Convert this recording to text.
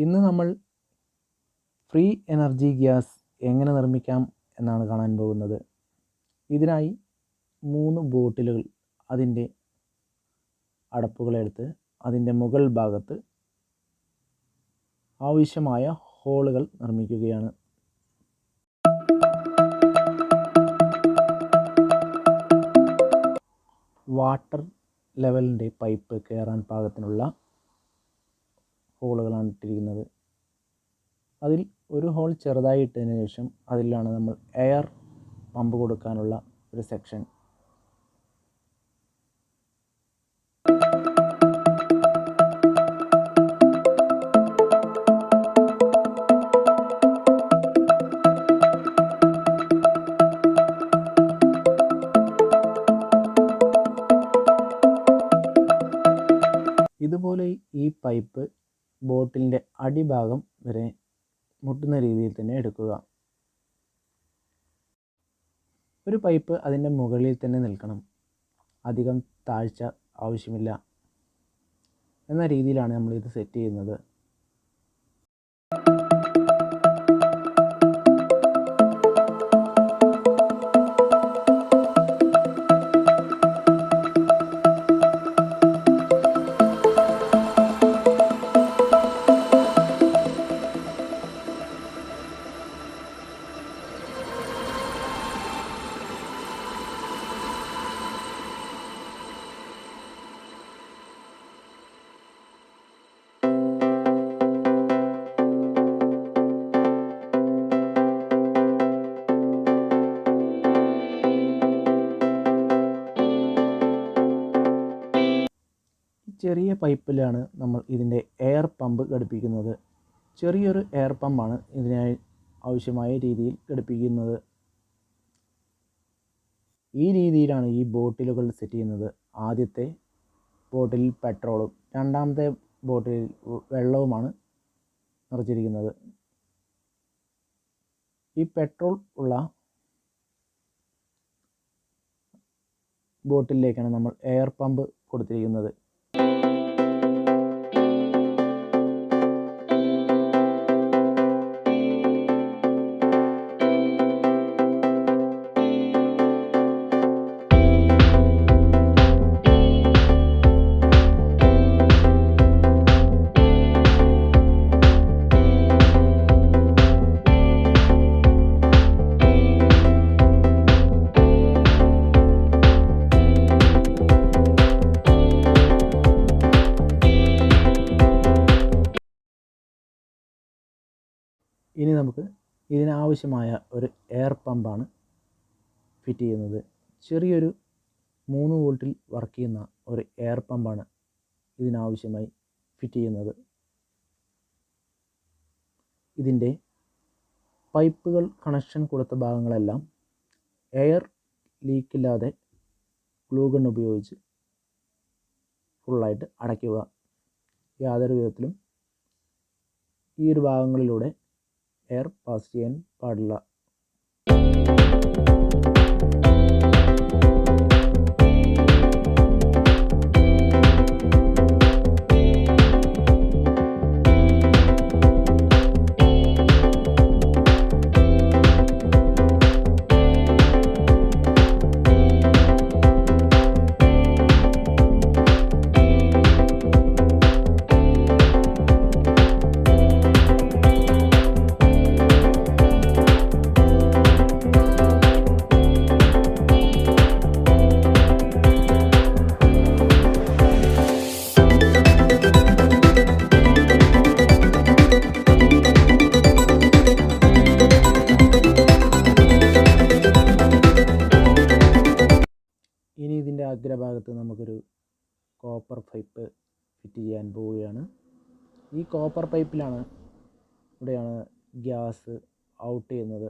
ഇന്ന് നമ്മൾ free energy gas എങ്ങനെ നിർമ്മിക്കാം എന്നാണ് കാണാൻ പോകുന്നത്. ഇതിനായി 3 ബോട്ടിലുകൾ അതിൻ്റെ അടപ്പുകളെടുത്ത് അതിൻ്റെ മുകൾ ഭാഗത്ത് ആവശ്യമായ ഹോളുകൾ നിർമ്മിക്കുകയാണ്. വാട്ടർ ലെവലിൻ്റെ പൈപ്പ് കയറാൻ പാകത്തിനുള്ള ഹോളുകളാണ് ഇട്ടിരിക്കുന്നത്. അതിൽ ഒരു ഹോൾ ചെറുതായി ഇട്ടതിന് ശേഷം അതിലാണ് നമ്മൾ എയർ പമ്പ് കൊടുക്കാനുള്ള ഒരു സെക്ഷൻ. ഇതുപോലെ ഈ പൈപ്പ് ബോട്ടിലിൻ്റെ അടിഭാഗം വരെ മുട്ടുന്ന രീതിയിൽ തന്നെ എടുക്കുക. ഒരു പൈപ്പ് അതിൻ്റെ മുകളിൽ തന്നെ നിൽക്കണം, അധികം താഴ്ച ആവശ്യമില്ല എന്ന രീതിയിലാണ് നമ്മളിത് സെറ്റ് ചെയ്യുന്നത്. ചെറിയ പൈപ്പിലാണ് നമ്മൾ ഇതിൻ്റെ എയർ പമ്പ് ഘടിപ്പിക്കുന്നത്. ചെറിയൊരു എയർ പമ്പാണ് ഇതിനായി ആവശ്യമായ രീതിയിൽ ഘടിപ്പിക്കുന്നത്. ഈ രീതിയിലാണ് ഈ ബോട്ടിലുകൾ സെറ്റ് ചെയ്യുന്നത്. ആദ്യത്തെ ബോട്ടിലിൽ പെട്രോളും രണ്ടാമത്തെ ബോട്ടിലിൽ വെള്ളവുമാണ് നിറച്ചിരിക്കുന്നത്. ഈ പെട്രോൾ ഉള്ള ബോട്ടിലേക്കാണ് നമ്മൾ എയർ പമ്പ് കൊടുത്തിരിക്കുന്നത്. ഇനി നമുക്ക് ഇതിനാവശ്യമായ ഒരു എയർ പമ്പാണ് ഫിറ്റ് ചെയ്യുന്നത്. ചെറിയൊരു 3 വോൾട്ടിൽ വർക്ക് ചെയ്യുന്ന ഒരു എയർ പമ്പാണ് ഇതിനാവശ്യമായി ഫിറ്റ് ചെയ്യുന്നത്. ഇതിൻ്റെ പൈപ്പുകൾ കണക്ഷൻ കൊടുത്ത ഭാഗങ്ങളെല്ലാം എയർ ലീക്കില്ലാതെ ഗ്ലൂ ഗൺ ഉപയോഗിച്ച് ഫുള്ളായിട്ട് അടയ്ക്കുക. യാതൊരു വിധത്തിലും ഈ ഒരു ഭാഗങ്ങളിലൂടെ എയർ പാസ് ചെയ്യാൻ പാടില്ല. ഇനി ഇതിൻ്റെ അഗ്രഭാഗത്ത് നമുക്കൊരു കോപ്പർ പൈപ്പ് ഫിറ്റ് ചെയ്യാൻ പോവുകയാണ്. ഈ കോപ്പർ പൈപ്പിലാണ് ഇവിടെയാണ് ഗ്യാസ് ഔട്ട് ചെയ്യുന്നത്.